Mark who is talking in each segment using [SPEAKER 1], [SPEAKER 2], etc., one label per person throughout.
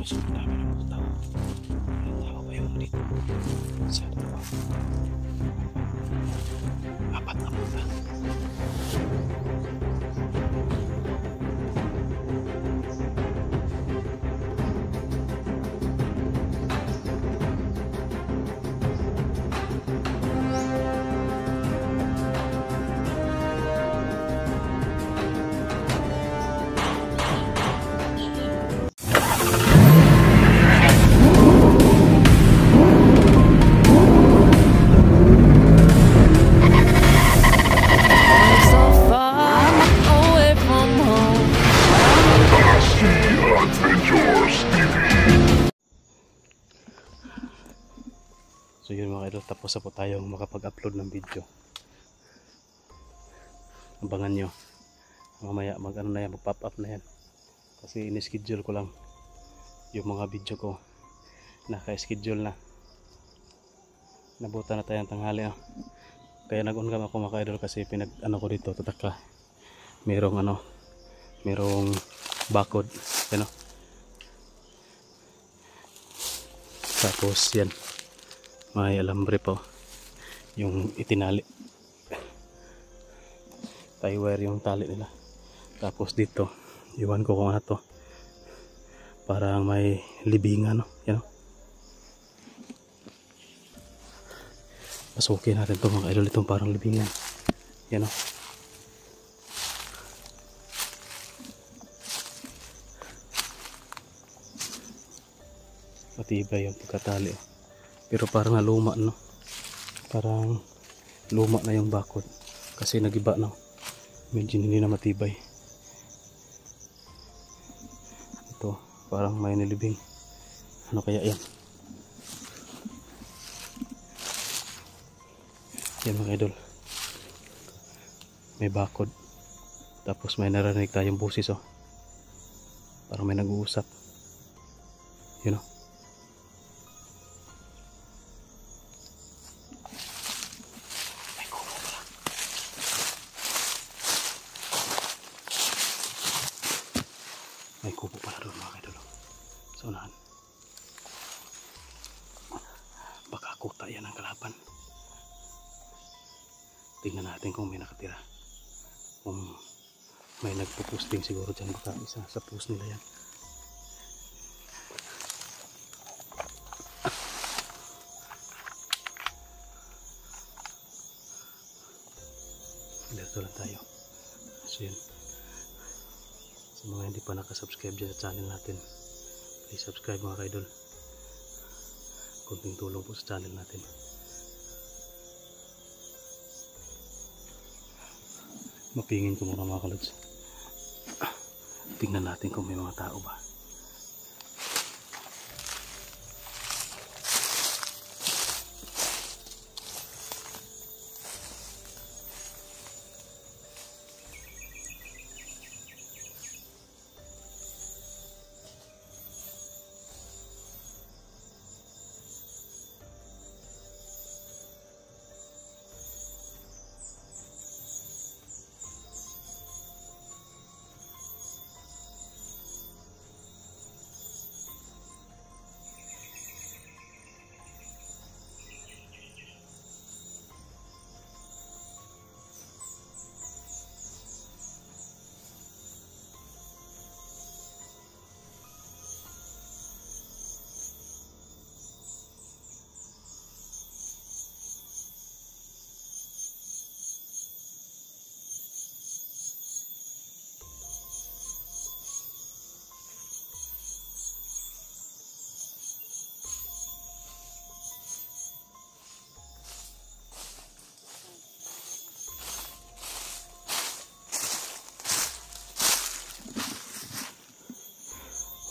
[SPEAKER 1] So, dami ng mga tao. Ang tao pa yung dito. Isa, dalawa. Apat na punta. So yun mga idol, tapos na po tayong makapag-upload ng video. Abangan nyo mamaya mag-ano na yan, mag-pop up na yan, kasi in-schedule ko lang yung mga video ko, naka-schedule na. Nabuta na tayong tanghali kaya nag-ungam ako mga idol, kasi pinag-ano ko dito, tatakla, merong bakod, ano, tapos yan may alambre po yung itinali, tie wire yung tali nila. Tapos dito iwan ko kung ano to, parang may libingan, no? Yan, no? Pasukin natin to mga idol, itong parang libingan, yan, no? Matibay yung pagkatali, pero parang naluma, no? Parang luma na yung bakod kasi nagiba, no? Medyo hindi na matibay. Ito parang may nilibing, ano kaya yan? Yan mga idol, may bakod, tapos may narinig tayong busis, parang may nag-uusap, yun, know? May kubo pala doon mga idol, sa unahan. Baka kuta yan ang kalaban. Tingnan natin kung may nakatira, kung may nagpo-posting siguro dyan, baka isa sa post nila yan. Dito lang tayo. So yun, sa mga hindi pa nakasubscribe dyan sa channel natin, please subscribe mga idol. Kunting tulong po sa channel natin. Mapingin ko muna mga kalods. Tingnan natin kung may mga tao ba.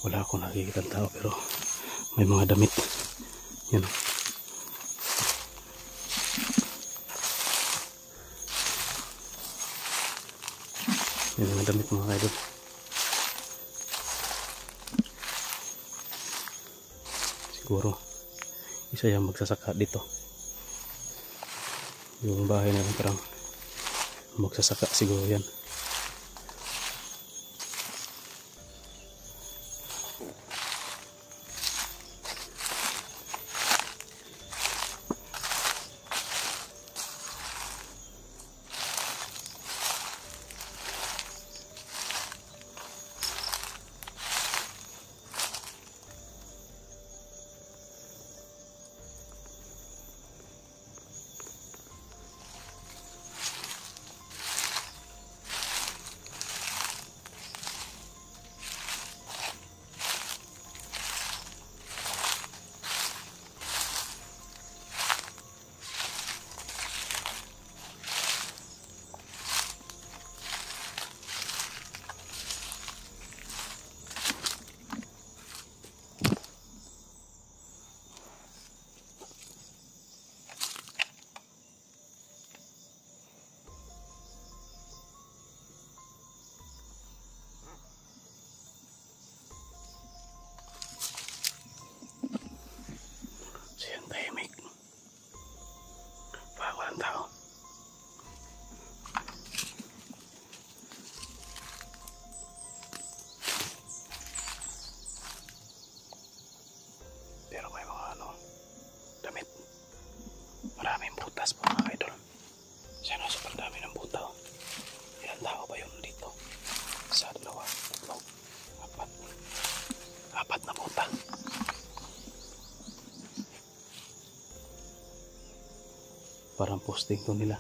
[SPEAKER 1] Wala akong nakikita ng tao, pero may mga damit. Yan. Yan mga damit mga idol. Siguro isa yung magsasaka dito. Yung bahay na parang magsasaka siguro yan. parang posting to nila.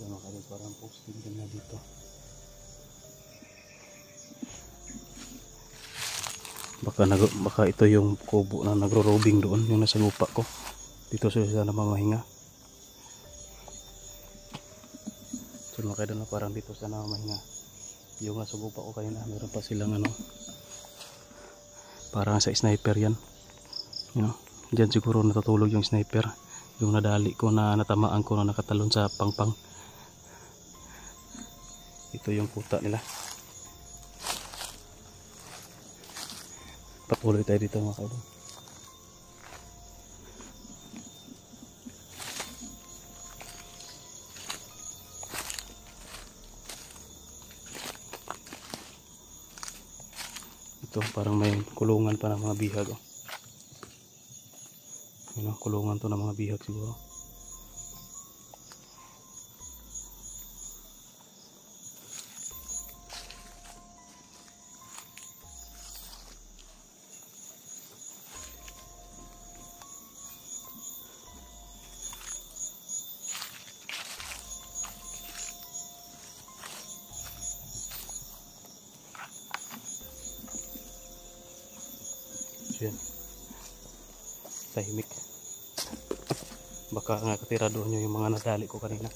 [SPEAKER 1] Yan mga idol, parang posting din na dito. Baka ito yung kubo na nagro-robing doon, yung nasa lupa ko. Dito sila namamahinga. So mga idol, na parang dito sila namamahinga. Yung nasa lupa ko kanina, meron pa silang ano, parang sa sniper yan. You know, dyan siguro natutulog yung sniper. Yung nadali ko na natamaan ko na nakatalon sa pangpang. Ito yung kuta nila. Patuloy tayo dito mga kaidol. Ito parang may kulungan pa ng mga bihag. Oh. Yun, kulungan to ng mga bihag siguro. Yan. Tahimik. Baka nga katira doon yung mga nadali ko kanina.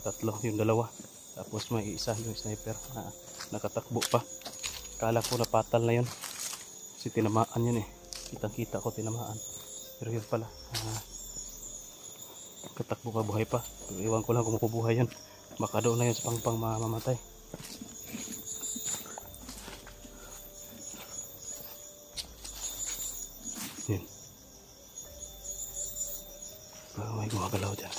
[SPEAKER 1] Tatlo, yung dalawa. Tapos may isa yung sniper na nakatakbo pa. Kala ko napatal na yun. Kasi tinamaan yun eh. Kitang kita ko tinamaan. Pero yun pala. Katakbo pa, buhay pa. Pero iwan ko lang kung makubuhay yun. Baka doon na yun sa pangpang mamamatay. Yun. May gumagalaw dyan.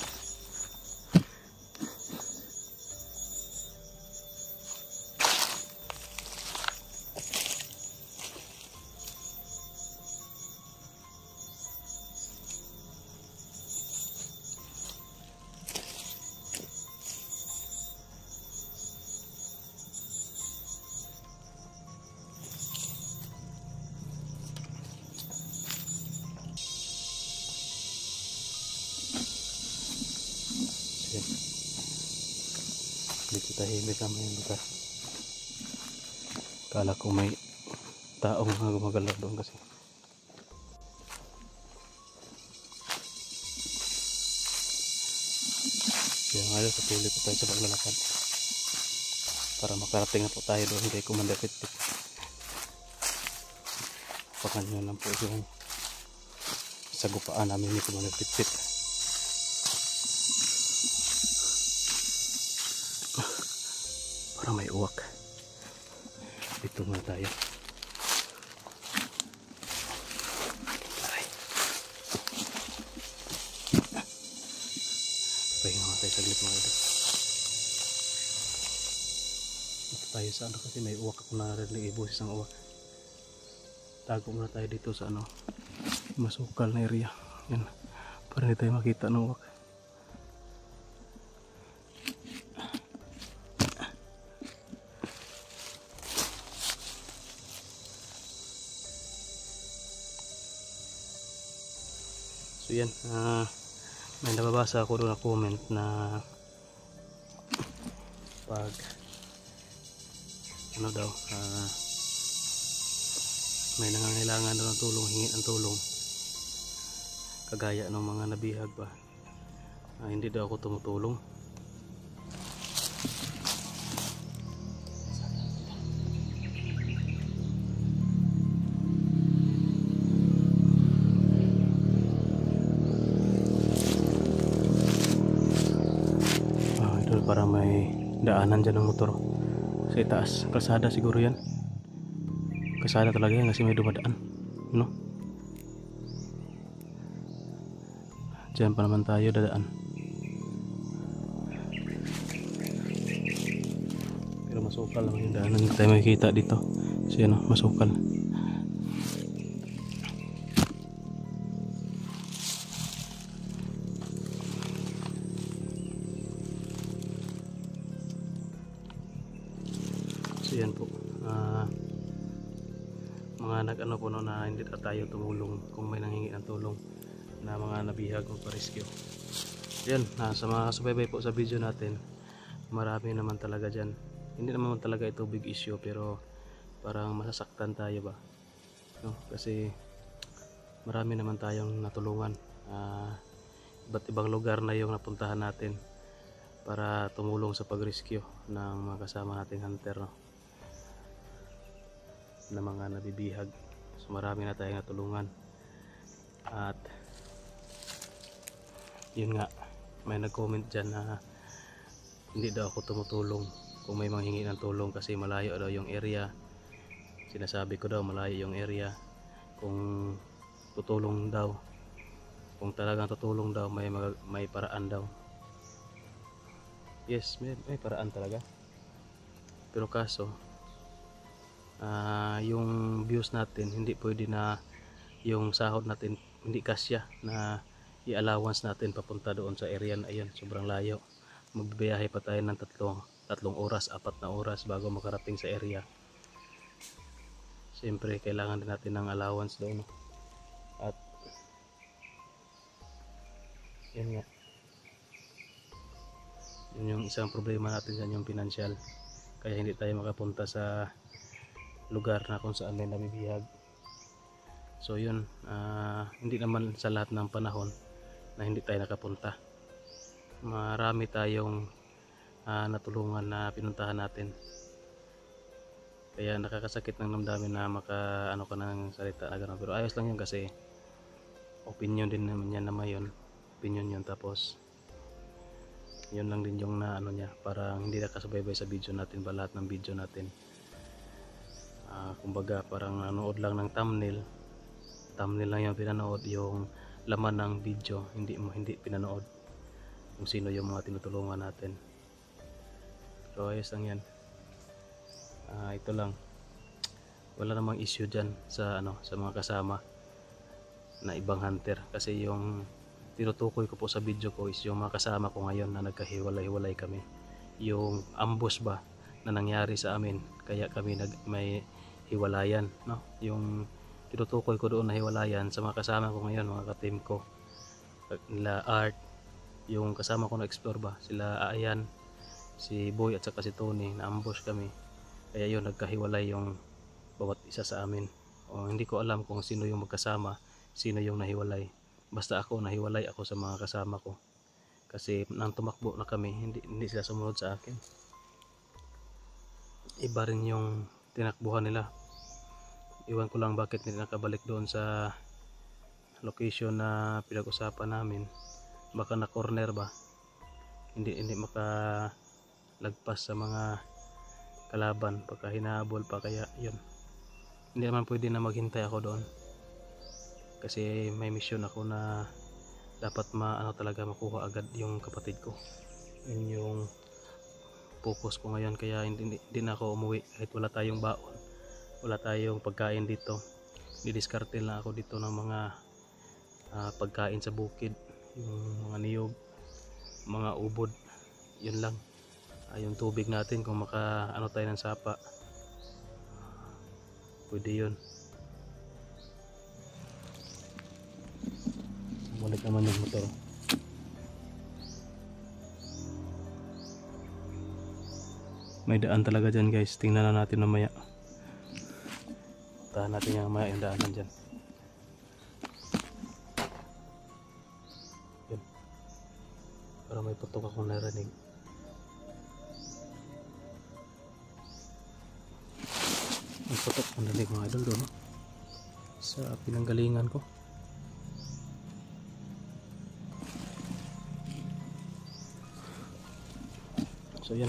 [SPEAKER 1] Dito tahimik naman yung lugar. Kala ko may taong gumagalaw doon kasi. Kaya nga yun, patuloy po tayo sa paglalakad para makarating na po tayo doon kay Commander Pitpit. Pakan nyo lang po yung sagupaan namin ni Commander Pitpit. Parang may uwak. Dito muna tayo. Aray. Pahinga nga tayo saglit mga idol. Dito tayo sa ano kasi may uwak ako narinig, boses ng uwak. Tago muna tayo dito sa ano, masukal na area. Yan. Para hindi tayo makita ng uwak. So yan, may nababasa ako doon na comment na pag ano daw, may nangangailangan daw ng tulong, hingi ng tulong kagaya ng mga nabihag pa, hindi daw ako tumutulong. Para may daanan dyan ng motor sa itaas, kalsada siguro yan, kalsada talaga yan kasi may dumadaan, no? Dyan pa naman tayo dadaan, pero masukal naman yung daanan, hindi tayo makikita dito kasi ano, masukal. So yan po, mga nag-ano po no, na hindi na tayo tumulong kung may nanghingi ng tulong na mga nabihag o pa-rescue. Yan, sa mga subaybay po sa video natin, marami naman talaga dyan. Hindi naman talaga ito big issue, pero parang masasaktan tayo ba, no? Kasi marami naman tayong natulungan. Iba't ibang lugar na yung napuntahan natin para tumulong sa pag-rescue ng mga kasama nating hunter, no? Na mga nabibihag. So marami na tayong natulungan. At yun nga, may nag-comment dyan na hindi daw ako tumutulong kung may manghingi ng tulong kasi malayo daw yung area. Sinasabi ko daw malayo yung area. Kung tutulong daw, kung talagang tutulong daw, may paraan daw. Yes, may paraan talaga. Pero kaso yung views natin hindi pwede na, yung sahod natin hindi kasya na i-allowance natin papunta doon sa area na iyon. Sobrang layo, magbibiyahe pa tayo ng tatlong oras, 4 na oras bago makarating sa area. Siyempre kailangan din natin ng allowance doon, no? At yun nga, yun yung isang problema natin dyan, yung financial. Kaya hindi tayo makapunta sa lugar na kung saan may nabibihag. So yun, hindi naman sa lahat ng panahon na hindi tayo nakapunta. Marami tayong natulungan na pinuntahan natin. Kaya nakakasakit ng damdamin na ano ka ng salita na gano'n. Pero ayos lang yun kasi opinion din naman yan naman yun. Opinion yun, tapos yun lang din yung na ano niya, parang hindi nakasubaybay sa video natin ba, lahat ng video natin. Kumbaga parang nanood lang ng thumbnail lang yung pinanood, yung laman ng video hindi pinanood kung sino yung mga tinutulungan natin. So ayos lang yan. Ito lang, wala namang issue dyan sa sa mga kasama na ibang hunter, kasi yung tinutukoy ko po sa video ko is yung mga kasama ko ngayon na nagkahiwalay-hiwalay kami. Yung ambush ba na nangyari sa amin, kaya kami may hiwalayan, no? Yung tinutukoy ko doon na hiwalayan sa mga kasama ko ngayon, mga ka-team ko, nila Art, yung kasama ko na explore ba, sila Ayan, si Boy at saka si Tony, na ambush kami. Kaya yun, nagkahiwalay yung bawat isa sa amin. Hindi ko alam kung sino yung magkasama, sino yung nahiwalay. Basta ako, nahiwalay ako sa mga kasama ko. Kasi nang tumakbo na kami, hindi sila sumunod sa akin. Iba rin yung tinakbuhan nila. Iwan ko lang bakit hindi nakabalik doon sa location na pinag-usapan namin. Baka na corner ba, hindi makalagpas sa mga kalaban, pagka hinahabol pa. Kaya yun, hindi naman pwede na maghintay ako doon kasi may mission ako na dapat talaga makuha agad yung kapatid ko. Yun yung focus ko ngayon, kaya hindi na ako umuwi kahit wala tayong baon, wala tayong pagkain dito. Didiskarte lang ako dito ng mga pagkain sa bukid, yung mga niyog, mga ubod, yun lang. Yung tubig natin, kung tayo ng sapa, pwede yun. Balik naman yung motor. May daan talaga dyan guys, tingnan na natin mamaya. Tahan natin yung mamaya yung daanan dyan. Yun, para may putok akong narinig. May putok akong narinig mga idol doon, no? Sa pinanggalingan ko. So yan,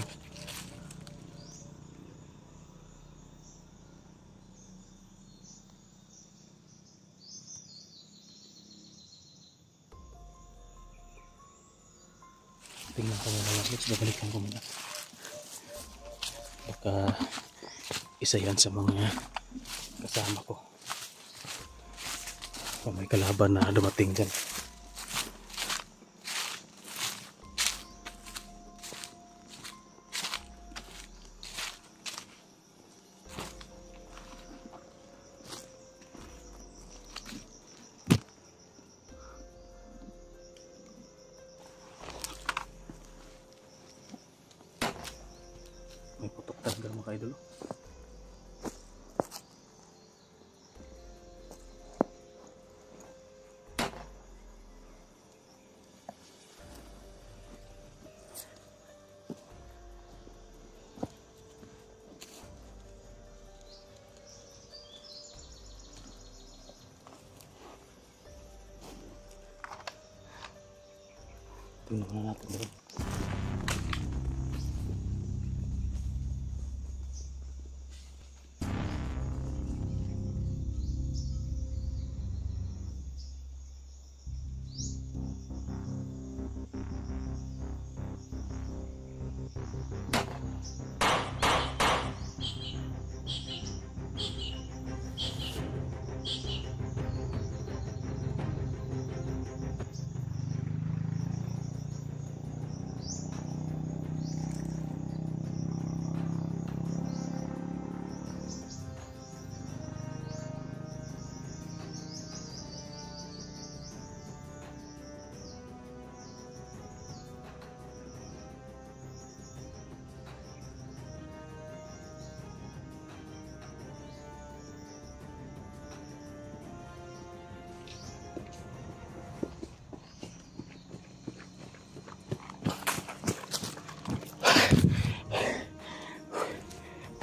[SPEAKER 1] tingnan ko muna lang, babalikan ko muna, baka isa yan sa mga kasama ko o may kalaban na dumating dyan. mga idol. Tingnan na natin doon.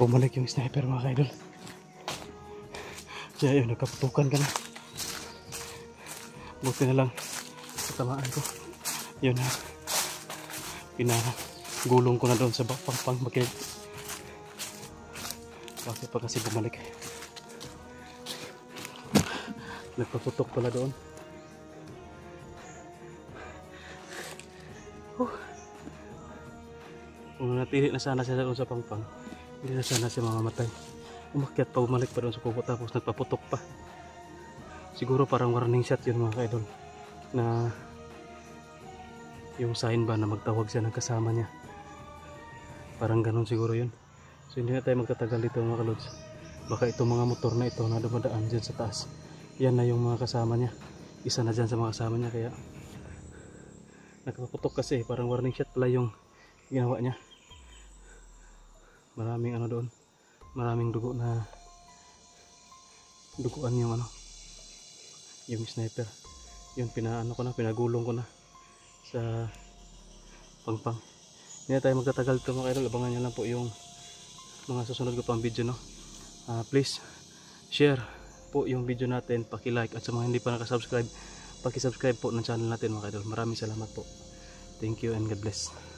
[SPEAKER 1] Bumalik yung sniper mga kaidol. Kaya yun, nagkaputukan ka na. Buti na lang katamaan ko. Yun na, pinagulong ko na doon sa pang bakit. Bakit pa kasi bumalik? Nagpaputok pala doon. Kung natili na sana siya doon sa pangpang, hindi na sana siya mamamatay. Umakyat pa, bumalik pa doon sa kubo, tapos nagpaputok pa. Siguro parang warning shot yun mga kaidol, na yung sign ba na magtawag siya ng kasama niya. Parang ganun siguro yun. So hindi na tayo magtatagal dito mga kalods. Baka itong mga motor na ito na dumadaan dyan sa taas, yan na yung mga kasama niya. Isa na dyan sa mga kasama niya, kaya nagpaputok kasi. Parang warning shot pala yung ginawa niya. Maraming ano doon, maraming dugo na duguan yung ano, yung sniper. Yun, pinagulong ko na sa pangpang. Hindi na tayo magtatagal dito mga kaidol. Abangan nyo lang po yung mga susunod ko pang video, no. Please share po yung video natin, paki-like, at sa mga hindi pa nakasubscribe, paki-subscribe po ng channel natin mga kaidol. Maraming salamat po. Thank you and God bless.